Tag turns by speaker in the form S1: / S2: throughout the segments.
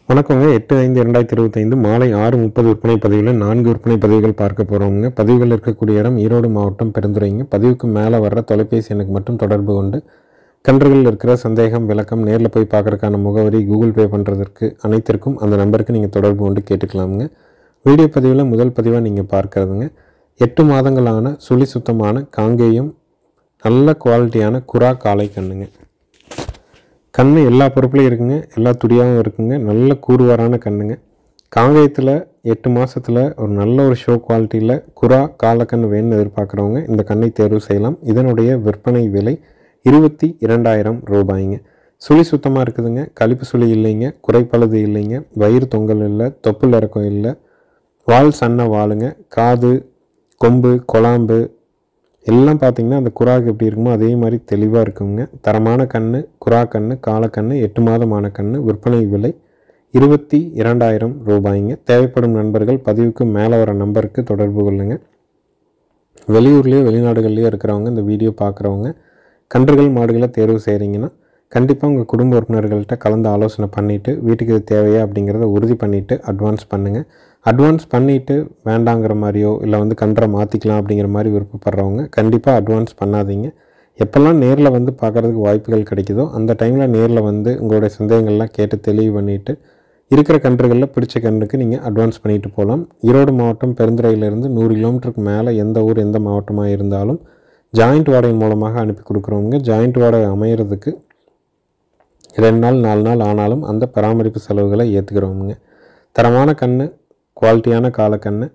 S1: வணக்கங்க. 8/5/2025 மாலை 6:30 விற்பனை பதிவில் 4 விற்பனை பதிவுகள் பார்க்க போகிறோங்க. பதிவுகள் இருக்கக்கூடிய இடம் ஈரோடு மாவட்டம் பெருந்துறைங்க. பதிவுக்கு மேலே வர்ற தொலைபேசி எனக்கு மட்டும் தொடர்பு கொண்டு கன்றுகள் இருக்கிற சந்தேகம் விளக்கம் நேரில் போய் பார்க்குறதுக்கான முகவரி கூகுள் பே பண்ணுறதுக்கு அனைத்திற்கும் அந்த நம்பருக்கு நீங்கள் தொடர்பு கொண்டு கேட்டுக்கலாமுங்க. வீடியோ பதிவில் முதல் பதிவாக நீங்கள் பார்க்குறதுங்க 8 மாதங்களான சுழி சுத்தமான காங்கேயம் நல்ல குவாலிட்டியான குரா காளை கண்ணுங்க. கண்ணு எல்லா பொறுப்புலையும் இருக்குங்க, எல்லா துடியாகவும் இருக்குங்க, நல்ல கூறுவாரான கண்ணுங்க. காங்கேயத்தில் 8 மாதத்தில் ஒரு நல்ல ஒரு ஷோ குவாலிட்டியில் குரா காலக்கண் வேணும்னு எதிர்பார்க்குறவங்க இந்த கண்ணை தேர்வு செய்யலாம். இதனுடைய விற்பனை விலை 22,000 ரூபாய்ங்க. சுழி சுத்தமாக இருக்குதுங்க, கழிப்பு சுழி இல்லைங்க, குறைப்பழுது இல்லைங்க, வயிறு தொங்கல் இல்லை, தொப்புள் இறக்கம் இல்லை, வால் சன்ன வாளுங்க, காது கொம்பு கொழாம்பு எல்லாம் பார்த்திங்கன்னா அந்த குராக்கு எப்படி இருக்குமோ அதே மாதிரி தெளிவாக இருக்குங்க. தரமான கன்று குரா கன்று காலக்கன்று 8 மாதமான கன்று. விற்பனை விலை 22,000 ரூபாய்ங்க. தேவைப்படும் நண்பர்கள் பதிவுக்கு மேலே வர நம்பருக்கு தொடர்பு கொள்ளுங்கள். வெளியூர்லேயோ வெளிநாடுகள்லேயோ இருக்கிறவங்க இந்த வீடியோ பார்க்குறவங்க கன்றுகள் மாடுகளை தேர்வு செய்கிறீங்கன்னா கண்டிப்பாக உங்கள் குடும்ப உறுப்பினர்கள்ட்ட கலந்து ஆலோசனை பண்ணிவிட்டு வீட்டுக்கு இது தேவையா அப்படிங்கிறத உறுதி பண்ணிவிட்டு அட்வான்ஸ் பண்ணுங்கள். அட்வான்ஸ் பண்ணிவிட்டு வேண்டாங்கிற மாதிரியோ இல்லை கன்றை மாற்றிக்கலாம் அப்படிங்கிற மாதிரி விருப்பப்படுறவங்க கண்டிப்பாக அட்வான்ஸ் பண்ணாதீங்க. எப்போல்லாம் நேரில் பார்க்குறதுக்கு வாய்ப்புகள் கிடைக்குதோ அந்த டைமில் நேரில் உங்களுடைய சந்தேகங்கள்லாம் கேட்டு தெளிவு பண்ணிவிட்டு இருக்கிற கன்றுகளில் பிடிச்ச கன்றுக்கு நீங்கள் அட்வான்ஸ் பண்ணிட்டு போகலாம். ஈரோடு மாவட்டம் பெருந்துறையிலேருந்து 100 கிலோமீட்டருக்கு மேலே எந்த ஊர் எந்த மாவட்டமாக இருந்தாலும் ஜாயிண்ட் வாடகை மூலமாக அனுப்பி கொடுக்குறவங்க. ஜாயிண்ட் வாடகை அமைகிறதுக்கு 2 நாள் 4 நாள் ஆனாலும் அந்த பராமரிப்பு செலவுகளை ஏற்றுக்கிறவங்க. தரமான கன்று குவாலிட்டியான காலக்கன்று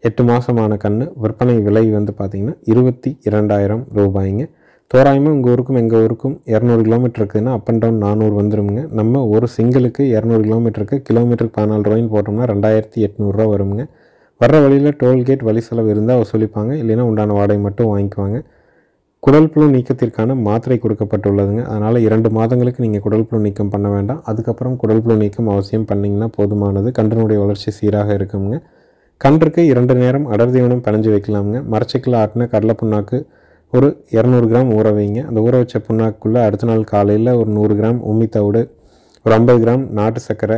S1: 8 மாதமான கன்று. விற்பனை விலை பார்த்திங்கன்னா 22,000 ரூபாய்ங்க. தோராயமாக உங்கள் ஊருக்கும் எங்கள் ஊருக்கும் 200 கிலோமீட்டர் இருக்குதுன்னா அப் அண்ட் டவுன் 400 வந்துடுங்க. நம்ம ஒரு சிங்கிளுக்கு 200 கிலோமீட்டருக்கு கிலோமீட்டருக்கு 14 ரூபாய்ன்னு போட்டோம்னா 2,800 வருங்க. வர்ற வழியில் டோல்கேட் வழி செலவு இருந்தால் வசூலிப்பாங்க, இல்லைன்னா உண்டான வாடகை மட்டும் வாங்கிக்குவாங்க. குடல் புழு நீக்கத்திற்கான மாத்திரை கொடுக்கப்பட்டுள்ளதுங்க. அதனால் 2 மாதங்களுக்கு நீங்கள் குடல் புழு நீக்கம் பண்ண வேண்டாம். அதுக்கப்புறம் குடல் புழு நீக்கம் அவசியம் பண்ணிங்கன்னா போதுமானது. கன்றினுடைய வளர்ச்சி சீராக இருக்குங்க. கன்றுக்கு 2 நேரம் அடர் தீவனம் பிணைஞ்சு வைக்கலாமுங்க. மரச்செக்கில் ஆட்டின கடலை புண்ணாக்கு ஒரு 200 கிராம் ஊற வைங்க. அந்த ஊற வச்ச புண்ணாக்குள்ளே அடுத்த நாள் காலையில் ஒரு 100 கிராம் உம்மித்தவிடு, ஒரு 50 கிராம் நாட்டு சர்க்கரை,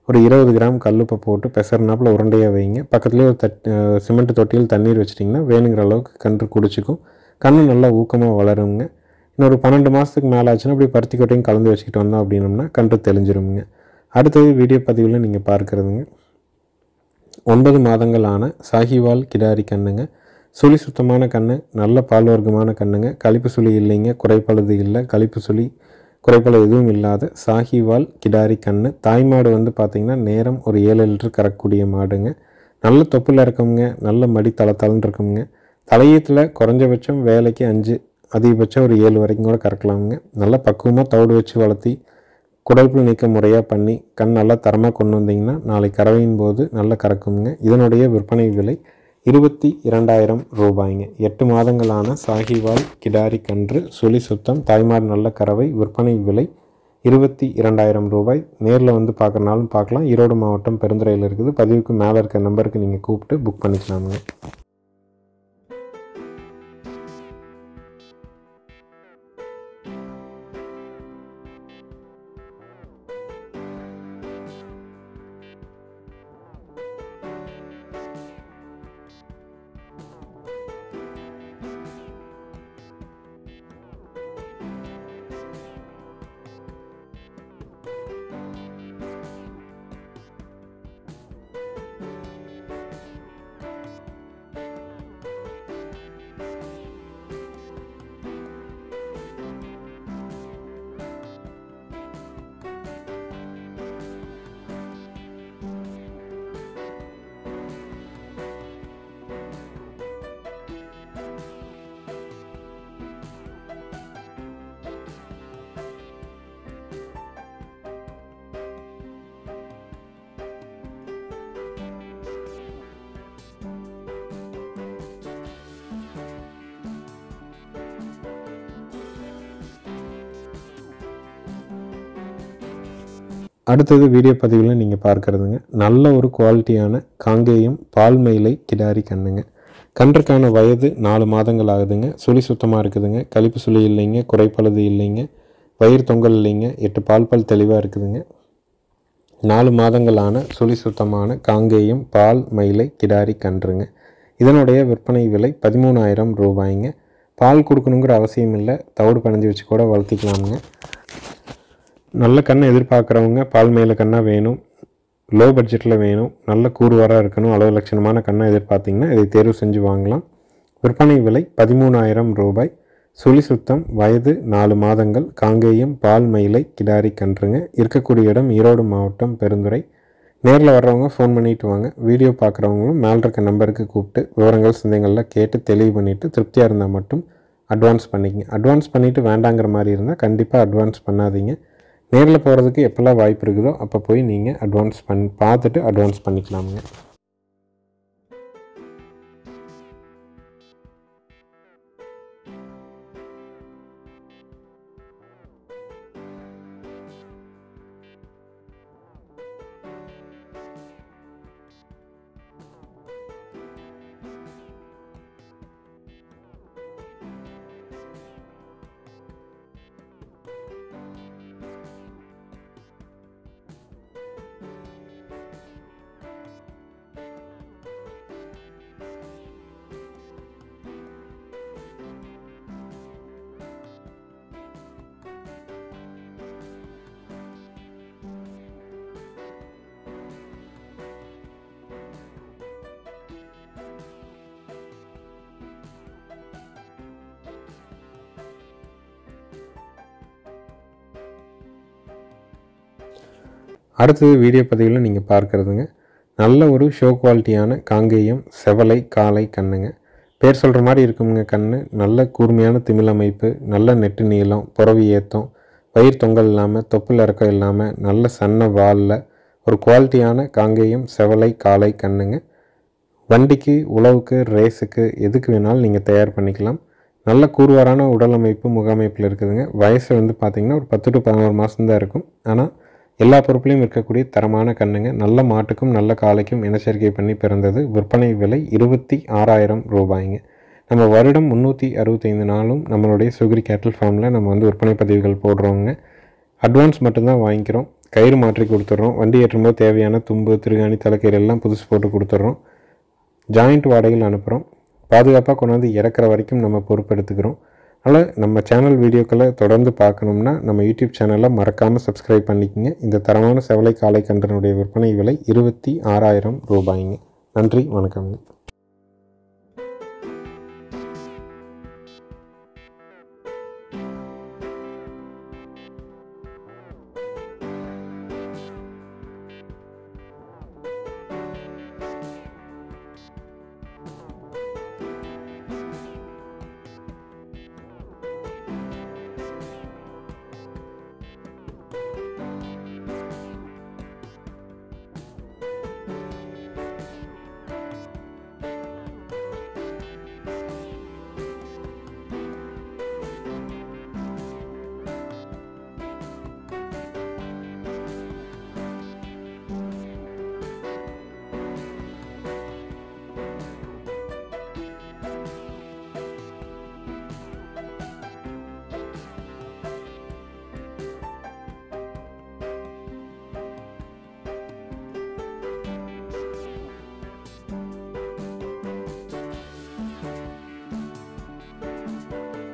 S1: ஒரு 20 கிராம் கல்லுப்பை போட்டு பெசர்னாப்பில் உருண்டையாக வைங்க. பக்கத்துலேயே ஒரு சிமெண்ட் தொட்டியில் தண்ணீர் வச்சிட்டிங்கன்னா வேணுங்கிற அளவுக்கு கன்று குடிச்சிக்கும். கன்று நல்லா ஊக்கமாக வளருங்க. இன்னொரு 12 மாதத்துக்கு மேலே ஆச்சுன்னா அப்படி பருத்தி கொட்டையும் கலந்து வச்சுக்கிட்டு வந்தோம் அப்படின்னோம்னா கன்று தெளிஞ்சிருங்க. அடுத்தது வீடியோ பதிவில் நீங்கள் பார்க்குறதுங்க 9 மாதங்களான சாஹிவால் கிடாரி கண்ணுங்க. சுழி சுத்தமான கன்று, நல்ல பால் வர்க்கமான கண்ணுங்க. கழிப்பு சுழி இல்லைங்க, குறைப்பழுது இல்லை, கழிப்பு சுழி குறைப்பழுது எதுவும் இல்லாத சாஹிவால் கிடாரி கன்று. தாய்மாடு பார்த்திங்கன்னா நேரம் ஒரு 7 லிட்டர் கறக்கக்கூடிய மாடுங்க. நல்ல தொப்புள் இறக்கமுங்க, நல்ல மடி தளன்னு இருக்குங்க. தலையீத்தில் குறைஞ்சபட்சம் வேலைக்கு 5, அதிகபட்சம் ஒரு 7 வரைக்கும் கூட கறக்கலாமுங்க. நல்லா பக்குவமாக தவிடு வச்சு வளர்த்தி குடல்புழு நீக்க முறையாக பண்ணி கண் நல்லா தரமாக கொண்டு வந்தீங்கன்னா நாளைக்கு கறவையின் போது நல்லா கறக்குங்க. இதனுடைய விற்பனை விலை 22,000 ரூபாய்ங்க. 8 மாதங்களான சாஹிவால் கிடாரி கன்று, சுழி சுத்தம், தாய்மாடு நல்ல கறவை. விற்பனை விலை 22,000 ரூபாய். நேரில் பார்க்குறனாலும் பார்க்கலாம். ஈரோடு மாவட்டம் பெருந்துறையில் இருக்குது. பதிவுக்கு மேலே இருக்க நம்பருக்கு நீங்கள் கூப்பிட்டு புக் பண்ணிக்கலாமுங்க. அடுத்தது வீடியோ பதிவில் நீங்கள் பார்க்குறதுங்க நல்ல ஒரு குவாலிட்டியான காங்கேயம் பால்மயிலை கிடாரி கண்ணுங்க. கன்றுக்கான வயது 4 மாதங்கள் ஆகுதுங்க. சுழி சுத்தமாக இருக்குதுங்க. கழிப்பு சுழி இல்லைங்க, குறைப்பழுது இல்லைங்க, வயிறு தொங்கல் இல்லைங்க, 8 பால் தெளிவாக இருக்குதுங்க. 4 மாதங்களான சுழி சுத்தமான காங்கேயம் பால் மயிலை கிடாரி கன்றுங்க. இதனுடைய விற்பனை விலை 13,000 ரூபாய்ங்க. பால் கொடுக்கணுங்கிற அவசியம் இல்லை, தவிடு பணிஞ்சு வச்சு கூட வளர்த்திக்கலாமுங்க. நல்ல கண்ணை எதிர்பார்க்குறவங்க பால் மயில கண்ணாக வேணும், லோ பட்ஜெட்டில் வேணும், நல்ல கூறுவாராக இருக்கணும், அளவு லட்சணமான கண்ணை எதிர்பார்த்திங்கன்னா இதை தேர்வு செஞ்சு வாங்கலாம். விற்பனை விலை 13,000 ரூபாய். சுழி சுத்தம், வயது 4 மாதங்கள், காங்கேயம் பால் மயிலை கிடாரி கன்றுங்க. இருக்கக்கூடிய இடம் ஈரோடு மாவட்டம் பெருந்துறை. நேரில் வர்றவங்க ஃபோன் பண்ணிவிட்டு வாங்க. வீடியோ பார்க்குறவங்களும் மேலே இருக்க நம்பருக்கு கூப்பிட்டு விவரங்கள் சந்தேகங்கள்லாம் கேட்டு தெளிவு பண்ணிவிட்டு திருப்தியாக இருந்தால் மட்டும் அட்வான்ஸ் பண்ணிக்கங்க. அட்வான்ஸ் பண்ணிவிட்டு வேண்டாங்கிற மாதிரி இருந்தால் கண்டிப்பாக அட்வான்ஸ் பண்ணாதீங்க. நேரில் போகிறதுக்கு எப்போல்லாம் வாய்ப்பு இருக்குதோ அப்போ போய் நீங்கள் அட்வான்ஸ் பார்த்துட்டு அட்வான்ஸ் பண்ணிக்கலாமுங்க. அடுத்தது வீடியோ பதிவில் நீங்கள் பார்க்குறதுங்க நல்ல ஒரு ஷோ குவாலிட்டியான காங்கேயம் செவலை காளை கண்ணுங்க. பேர் சொல்கிற மாதிரி இருக்குங்க. கண்ணு நல்ல கூர்மையான திமிழ் அமைப்பு, நல்ல நெட்டு நீளம், புறவி ஏற்றம், வயிறு தொங்கல் இல்லாமல், தொப்புள் இறக்கம் இல்லாமல், நல்ல சன்ன வாலில் ஒரு குவாலிட்டியான காங்கேயம் செவலை காளை கண்ணுங்க. வண்டிக்கு, உழவுக்கு, ரேஸுக்கு எதுக்கு வேணாலும் நீங்கள் தயார் பண்ணிக்கலாம். நல்ல கூர்வாரான உடல் அமைப்பு, முகமைப்பில் இருக்குதுங்க. வயசு பார்த்திங்கன்னா ஒரு 10 to 11 மாதம் தான் இருக்கும். ஆனால் எல்லா பொறுப்புலையும் இருக்கக்கூடிய தரமான கண்ணுங்க. நல்ல மாட்டுக்கும் நல்ல காளைக்கும் இனச்சேர்க்கை பண்ணி பிறந்தது. விற்பனை விலை 26,000 ரூபாய்ங்க. நம்ம வருடம் 365 நாளும் நம்மளுடைய சுகிரி கேட்டில் ஃபார்மில் நம்ம விற்பனை பதிவுகள் போடுறோங்க. அட்வான்ஸ் மட்டும்தான் வாங்கிக்கிறோம். கயிறு மாற்றி கொடுத்துட்றோம். வண்டி ஏற்றும்போது தேவையான தும்பு, திருகாணி, தலைக்கயிறு எல்லாம் புதுசு போட்டு கொடுத்துட்றோம். ஜாயிண்ட் வாடகையில் அனுப்புகிறோம். பாதுகாப்பாக கொண்டாந்து இறக்குற வரைக்கும் நம்ம பொறுப்பெடுத்துக்கிறோம். அதனால் நம்ம சேனல் வீடியோக்களை தொடர்ந்து பார்க்கணும்னா நம்ம யூடியூப் சேனலை மறக்காமல் சப்ஸ்கிரைப் பண்ணிக்கோங்க. இந்த தரமான செவலை காளை கன்றினுடைய விற்பனை விலை 26,000 ரூபாய்ங்க. நன்றி, வணக்கம்ங்க.